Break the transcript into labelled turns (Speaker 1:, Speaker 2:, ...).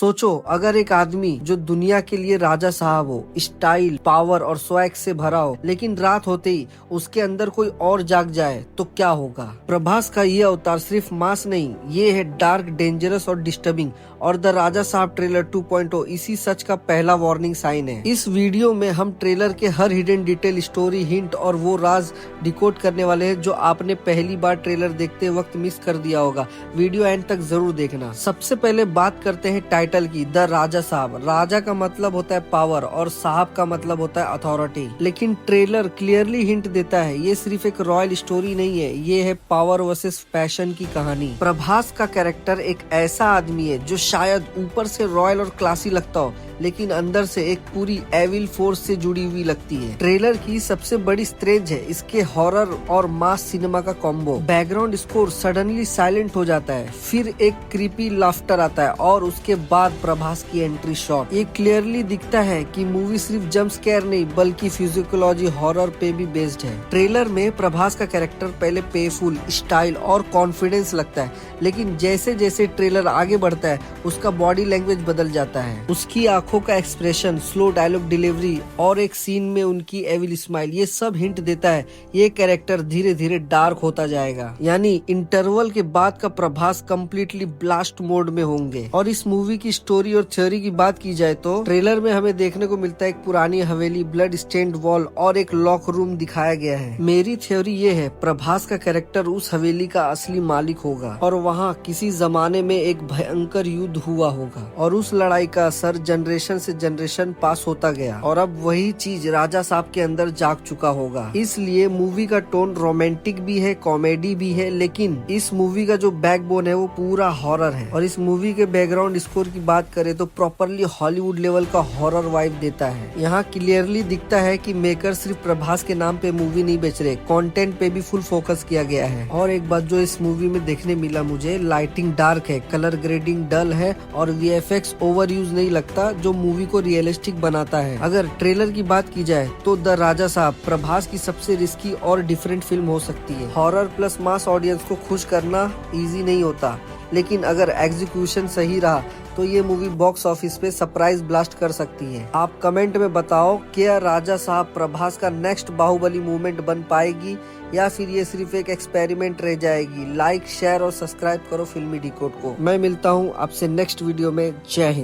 Speaker 1: सोचो अगर एक आदमी जो दुनिया के लिए राजा साहब हो, स्टाइल, पावर और स्वैग से भरा हो, लेकिन रात होते ही उसके अंदर कोई और जाग जाए तो क्या होगा। प्रभास का ये अवतार सिर्फ मास नहीं, ये है डार्क, डेंजरस और डिस्टर्बिंग। और द राजा साहब ट्रेलर 2.0 इसी सच का पहला वार्निंग साइन है। इस वीडियो में हम ट्रेलर के हर हिडन डिटेल, स्टोरी, हिंट और वो राज डिकोड करने वाले हैं जो आपने पहली बार ट्रेलर देखते वक्त मिस कर दिया होगा। वीडियो एंड तक जरूर देखना। सबसे पहले बात करते हैं टाइटल की, द राजा साहब। राजा का मतलब होता है पावर और साहब का मतलब होता है अथॉरिटी। लेकिन ट्रेलर क्लियरली हिंट देता है ये सिर्फ एक रॉयल स्टोरी नहीं है, ये है पावर वर्सेस पैशन की कहानी। प्रभास का कैरेक्टर एक ऐसा आदमी है जो शायद ऊपर से रॉयल और क्लासी लगता हो, लेकिन अंदर से एक पूरी एविल फोर्स से जुड़ी हुई लगती है। ट्रेलर की सबसे बड़ी स्ट्रेंथ है इसके हॉरर और मास सिनेमा का combo. Background score suddenly silent हो जाता है, फिर एक क्रीपी लाफ्टर आता है और उसके बाद प्रभास की एंट्री शॉट। ये क्लियरली दिखता है कि मूवी सिर्फ जंप स्केयर नहीं बल्कि फिजियोलॉजी, हॉरर पे भी बेस्ड है। ट्रेलर में प्रभास का कैरेक्टर पहले पेफुल, स्टाइल और कॉन्फिडेंस लगता है, लेकिन जैसे जैसे ट्रेलर आगे बढ़ता है उसका बॉडी लैंग्वेज बदल जाता है। उसकी आंखों का एक्सप्रेशन, स्लो डायलॉग डिलीवरी और एक सीन में उनकी एविल स्माइल, ये सब हिंट देता है ये कैरेक्टर धीरे धीरे डार्क होता जाएगा। यानी इंटरवल के बाद का प्रभास कंप्लीटली ब्लास्ट मोड में होंगे। और इस मूवी की स्टोरी और थ्योरी की बात की जाए तो ट्रेलर में हमें देखने को मिलता है एक पुरानी हवेली, ब्लड स्टेन्ड वॉल और एक लॉक रूम दिखाया गया है। मेरी थ्योरी ये है प्रभास का कैरेक्टर उस हवेली का असली मालिक होगा और वहाँ किसी जमाने में एक भयंकर युद्ध हुआ होगा और उस लड़ाई का असर जनरेशन से जनरेशन पास होता गया और अब वही चीज राजा साहब के अंदर जाग चुका होगा। इसलिए मूवी का टोन रोमांटिक भी है, कॉमेडी भी है, लेकिन इस मूवी का जो बैकबोन है वो पूरा हॉरर है। और इस मूवी के बैकग्राउंड स्कोर की बात करें तो प्रॉपरली हॉलीवुड लेवल का हॉरर वाइब देता है। यहाँ क्लियरली दिखता है कि मेकर सिर्फ प्रभास के नाम पे मूवी नहीं बेच रहे, कंटेंट पे भी फुल फोकस किया गया है। और एक बात जो इस मूवी में देखने मिला मुझे, लाइटिंग डार्क है, कलर ग्रेडिंग डल है और VFX ओवर यूज नहीं लगता जो मूवी को रियलिस्टिक बनाता है। अगर ट्रेलर की बात की जाए तो द राजा साहब प्रभास की सबसे रिस्की और डिफरेंट फिल्म हो सकती है। हॉरर प्लस मास ऑडियंस को खुश करना इजी नहीं होता, लेकिन अगर एग्जीक्यूशन सही रहा तो ये मूवी बॉक्स ऑफिस पे सरप्राइज ब्लास्ट कर सकती है। आप कमेंट में बताओ क्या राजा साहब प्रभास का नेक्स्ट बाहुबली मूवमेंट बन पाएगी या फिर ये सिर्फ एक एक्सपेरिमेंट रह जाएगी। लाइक, शेयर और सब्सक्राइब करो फिल्मी डिकोड को। मैं मिलता हूँ आपसे नेक्स्ट वीडियो में। जय हिंद।